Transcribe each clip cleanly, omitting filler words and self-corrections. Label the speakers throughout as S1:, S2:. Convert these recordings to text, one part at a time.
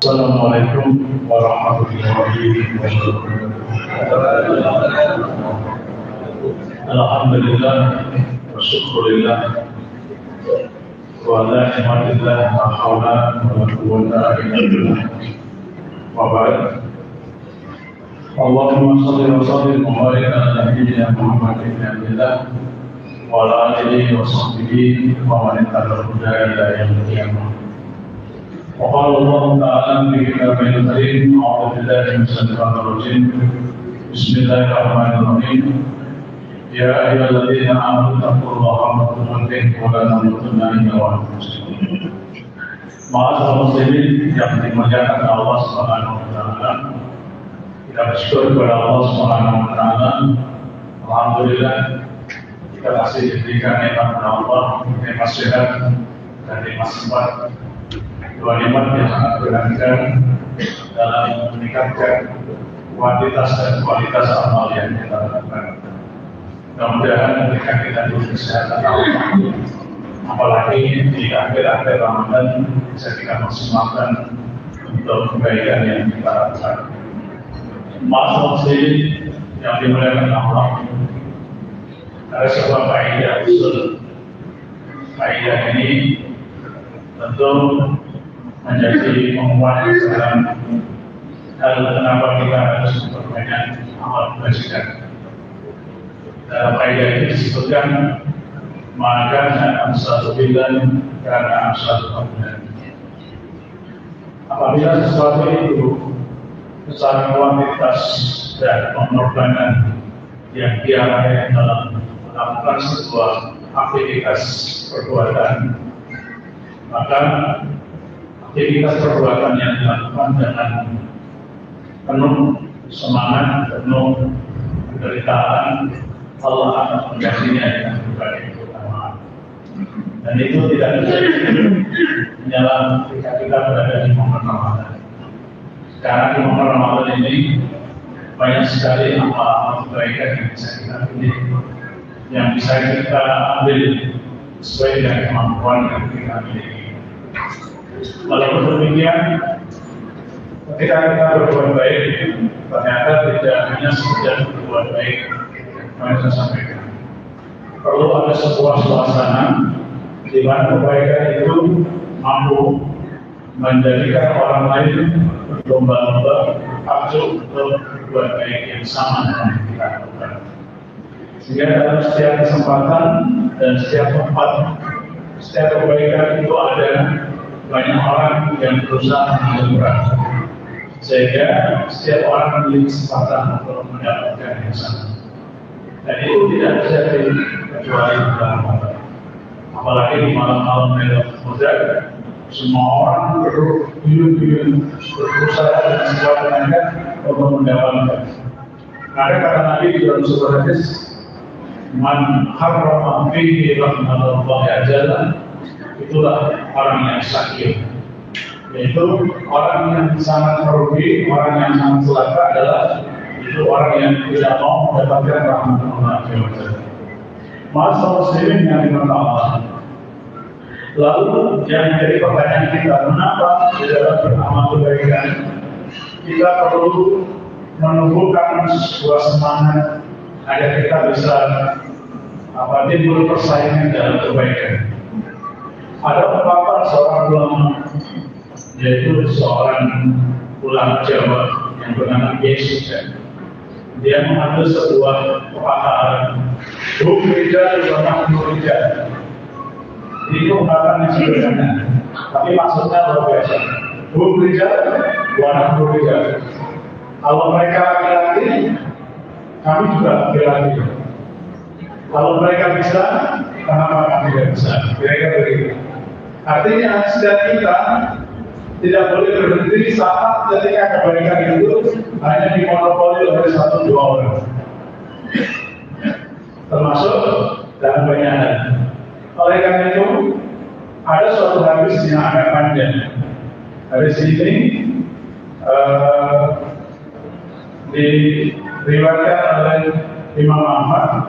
S1: Assalamualaikum warahmatullahi wabarakatuh. Alhamdulillah wa syukurillah wa la ilaha la hawla wa la quwwata illa billah. Wa ba'd. Allahumma shalli wa sallim wa barik ala nabiyyina Muhammadin nabiyillah wa ala alihi wa sahbihi wa man ittaba'a huda ila yaumil qiyamah. وقال الله تعالى في كتابه الكريم أعوذ بالله من الشيطان الرجيم بسم الله الرحمن الرحيم يا أيها الذين آمنوا اتقوا الله حق تقاته ولا تموتن إلا وأنتم مسلمون. Ma'asyiral muslimin yang dimuliakan Allah Subhanahu wa taala. Kita bersyukur kepada Allah Subhanahu wa taala. Alhamdulillah kita masih diberikan nikmat Allah, nikmat sehat dan nikmat sempat. Dua nikmat yang sangat berharga dalam meningkatkan kuantitas dan kualitas amal yang kita lakukan. Mudah-mudahan ketika kita diberi kesehatan Allah, apalagi di akhir-akhir Ramadan, bisa kita maksimalkan untuk kebaikan yang kita lakukan. Ma'asyiral muslimin yang dimuliakan Allah, ada sebuah kaidah usul. Kaidah ini tentu menjadi penguat dalam hal kenapa kita harus memperbanyak amal kebajikan. Dalam kaidah ini disebutkan maka amsal bilan karena amsal bilan. Apabila sesuatu itu secara kuantitas dan pengorbanan yang diarahkan dalam melakukan sebuah aktivitas perbuatan, maka aktivitas perbuatan yang dilakukan dengan penuh semangat, penuh penderitaan, Allah akan menggantinya dengan berbagai keutamaan. Dan itu tidak bisa menyala ketika kita berada di momen Ramadan. Karena di momen Ramadan ini banyak sekali amal-amal kebaikan yang bisa kita pilih, yang bisa kita ambil sesuai dengan kemampuan yang kita miliki. Walaupun demikian, ketika kita berbuat baik, ternyata tidak hanya sekedar berbuat baik. Saya sampaikan, perlu ada sebuah suasana di mana kebaikan itu mampu menjadikan orang lain berlomba-lomba aktif untuk berbuat baik yang sama dengan yang kita lakukan. Sehingga dalam setiap kesempatan dan setiap tempat, setiap kebaikan itu ada banyak orang yang berusaha mengelurkan, sehingga setiap orang memiliki kesempatan untuk mendapatkan yang sama. Dan itu tidak bisa kecuali dalam Ramadan. Apalagi di malam-malam Lailatul Qadar, semua orang berduyun-duyun berusaha dengan sekuat tenaga untuk mendapatkan. Karena kata Nabi di dalam sebuah hadis, "Man harrama fihi rahmatullahi ajalan." Itulah orang yang sakit, yaitu orang yang sangat merugi, orang yang sangat celaka adalah itu orang yang tidak mau mendapatkan rahmat Allah. Ma'asyiral muslimin yang dimuliakan Allah. Lalu yang menjadi pertanyaan kita, mengapa di dalam beramal kebaikan kita perlu menumbuhkan sebuah semangat agar kita bisa timbul persaingan dalam kebaikan. Ada ungkapan seorang ulama, yaitu seorang ulama Jawa yang bernama Kiai Sugeng. Dia mengambil sebuah pepatah, "Hum rijal wa nahnu rijal." Ini ungkapan yang sederhana, tapi maksudnya luar biasa. Hum rijal wa nahnu rijal. Kalau mereka laki-laki, kami juga laki-laki. Kalau mereka bisa, kenapa kami tidak bisa? Kira-kira begitu. Artinya setiap kita tidak boleh berhenti saat ketika kebaikan itu hanya dimonopoli oleh satu dua orang, termasuk dalam banyak hal. Oleh karena itu, ada suatu hadis yang agak panjang. Hadis ini diriwayatkan oleh Imam Ahmad,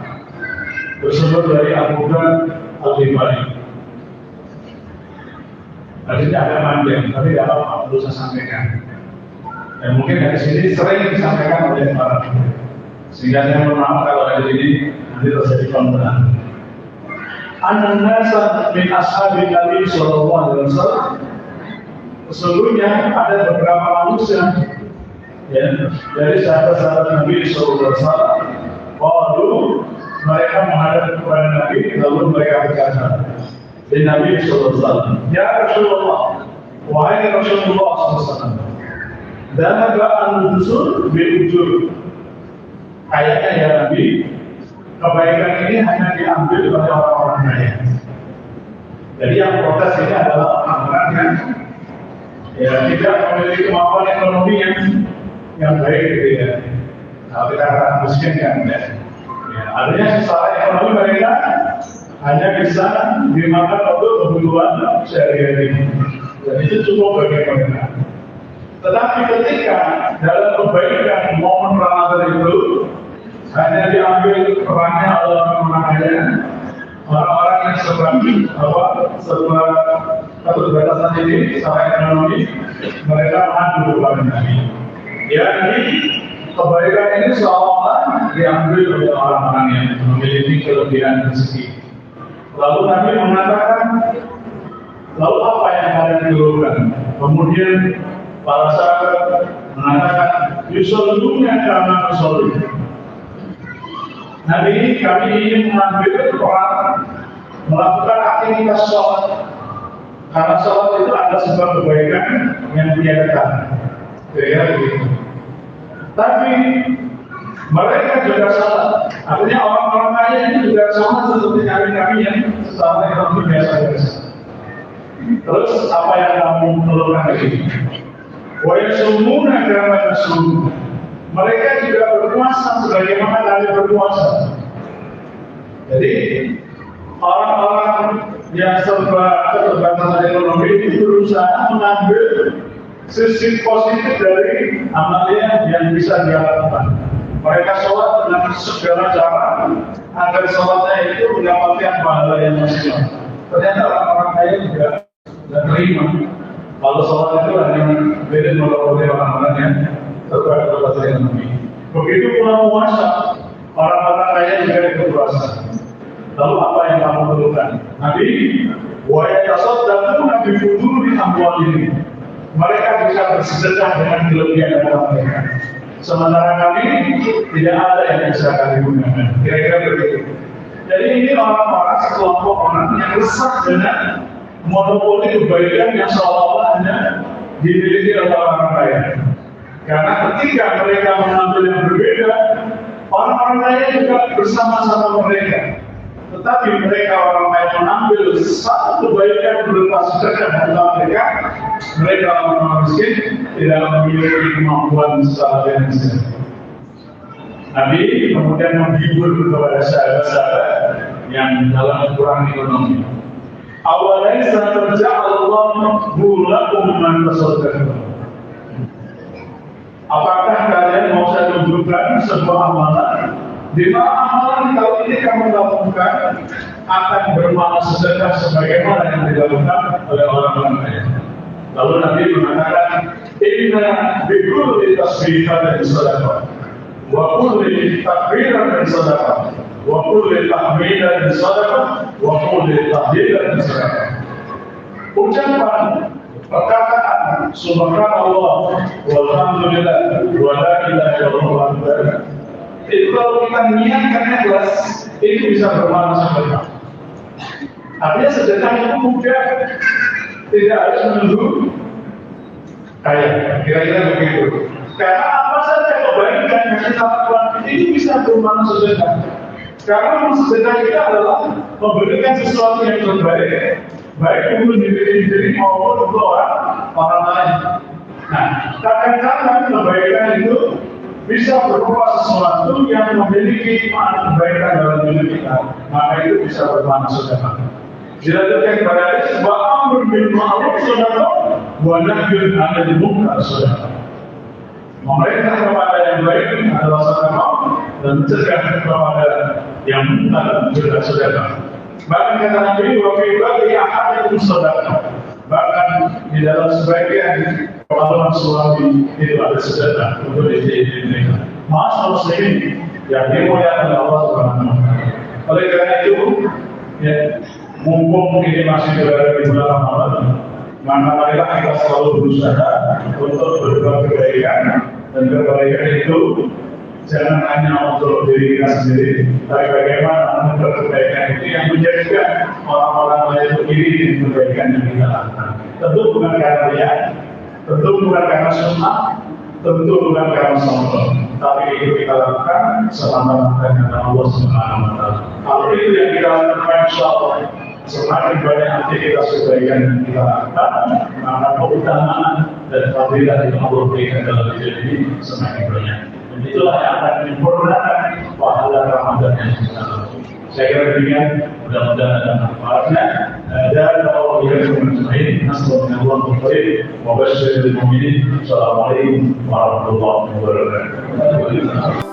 S1: bersumber dari Abu Hurairah Al-Ghifari. Tadinya agak panjang, tapi tidak apa-apa, perlu saya sampaikan. Dan mungkin dari sini sering disampaikan oleh para guru. Sehingga saya mohon maaf kalau dari sini nanti terjadi konflik. An-nasa min ashabi Nabi Sallallahu Alaihi Wasallam. Sesungguhnya ada beberapa manusia ya, dari sahabat-sahabat Nabi Sallallahu Alaihi Wasallam. Lalu mereka menghadap kepada Nabi, lalu mereka berkata, di Nabi Sallallahu Alaihi Wasallam, ya Rasulullah, wahai Rasulullah Sallallahu Alaihi Wasallam, dahaba an-nusul bil-ujur. Kayaknya ya Nabi, kebaikan ini hanya diambil oleh orang-orang kaya. Jadi yang protes ini adalah orang-orang yang tidak memiliki kemampuan ekonomi yang baik gitu ya. Kalau kita katakan miskin kan ya. Artinya secara ekonomi mereka hanya bisa dimakan untuk kebutuhan sehari-hari. Dan itu cukup bagi mereka. Tetapi ketika dalam kebaikan momen Ramadan itu hanya diambil perannya oleh orang-orang kaya, orang-orang yang serba keterbatasan ini secara ekonomi, mereka mengadu kepada Nabi. Ya, jadi kebaikan ini seolah-olah diambil oleh orang-orang yang memiliki kelebihan rezeki. Lalu Nabi mengatakan, lalu apa yang kalian lakukan? Kemudian para sahabat mengatakan, yusollunya karena yusollu. Nabi, kami ingin mengambil orang melakukan aktivitas sholat, karena sholat itu ada sebuah kebaikan yang diadakan. Kira-kira begitu. Tapi mereka juga salah. Artinya orang-orang kaya ini juga sama seperti kami yang secara ekonomi biasa-biasa. Terus apa yang kamu lakukan lagi? Wa yasumuna kama yasum. Mereka juga berpuasa sebagaimana kalian berpuasa. Jadi orang-orang yang serba keterbatasan ekonomi itu berusaha mengambil sisi positif dari amalnya yang bisa dia lakukan. Mereka sholat dengan segala cara agar sholatnya itu mendapatkan pahala yang maksimal. Ternyata orang-orang kaya juga tidak terima kalau sholat itu hanya beda oleh orang-orang yang terbatas ekonomi. Begitu pula puasa, orang-orang kaya juga ikut puasa. Lalu apa yang kamu lakukan? Nabi, wa yatasaddaquna bi fuduli amwalihim. Mereka bisa bersedekah dengan kelebihan harta mereka. Sementara kami tidak ada yang bisa kami gunakan. Kira-kira begitu. Jadi ini orang-orang sekelompok orang yang resah dengan monopoli kebaikan yang seolah-olah hanya dimiliki oleh orang kaya. Karena ketika mereka mengambil yang berbeda, orang-orang kaya juga bersama-sama mereka. Tetapi mereka orang kaya mengambil satu kebaikan berupa sedekah harta mereka, mereka orang miskin tidak memiliki kemampuan secara finansial. Nabi kemudian menghibur kepada sahabat-sahabat yang dalam kurang ekonomi. Awalnya sahaja Allah mulakum man tasaddaqah. Apakah kalian mau saya tunjukkan sebuah amalan di mana amalan kalau ini kamu lakukan akan bermakna sedekah sebagaimana yang dilakukan oleh orang-orang kaya. Lalu Nabi mengatakan, inna bikulli tasbihatin sadaqah, wa kulli takbiratin sadaqah, wa kulli tahmidatin sadaqah, wa kulli tahlilatin sadaqah. Ucapan perkataan subhanallah walhamdulillah wa la ilaha illallah itu kalau kita niatkan ikhlas itu bisa bermakna sedekah. Artinya sedekah itu mudah, tidak harus menunggu kaya. Kira-kira begitu. Karena apa saja kebaikan yang kita lakukan itu bisa bermakna sedekah. Karena sedekah itu adalah memberikan sesuatu yang terbaik, baik untuk diri sendiri maupun untuk orang lain. Nah, kadang-kadang kebaikan itu bisa berupa sesuatu yang memiliki makna kebaikan dalam diri kita, maka itu bisa bermakna sedekah. Dilanjutkan kepada hadis, wa amrun bil ma'ruf sedekah, wa nahyun 'anil munkar sedekah. Memerintah kepada yang baik adalah sedekah dan mencegah kepada yang munkar juga sedekah. Bahkan kata Nabi, wa fi kulli ahadin sedekah. Bahkan di dalam sebagian pengalaman suami itu ada sedekah untuk istri mereka. Masa muslimin yang dimuliakan oleh Allah Subhanahu wa Ta'ala. Oleh karena itu, ya, mumpung ini masih berada di bulan Ramadan, maka marilah kita selalu berusaha untuk berbuat kebaikan, dan kebaikan itu jangan hanya untuk diri kita sendiri, tapi bagaimana membuat kebaikan itu yang menjadikan orang-orang lain berdiri di kebaikan yang kita lakukan. Tentu bukan karena dia, tentu bukan karena sunnah, tentu bukan karena sombong, tapi itu kita lakukan selama karena Allah Subhanahu wa Ta'ala. Kalau itu yang kita lakukan, insyaallah semakin banyak aktivitas kebaikan yang kita lakukan, maka keutamaan dan fadilah yang Allah berikan dalam hidup ini semakin banyak. Dan itulah yang akan menyempurnakan pahala Ramadan yang kita lakukan. Saya kira demikian, mudah-mudahan ada manfaatnya. Dan kalau kita mengenai nasallallahu alaihi wa sallam, wa basyiril mu'minin. Assalamualaikum warahmatullahi wabarakatuh.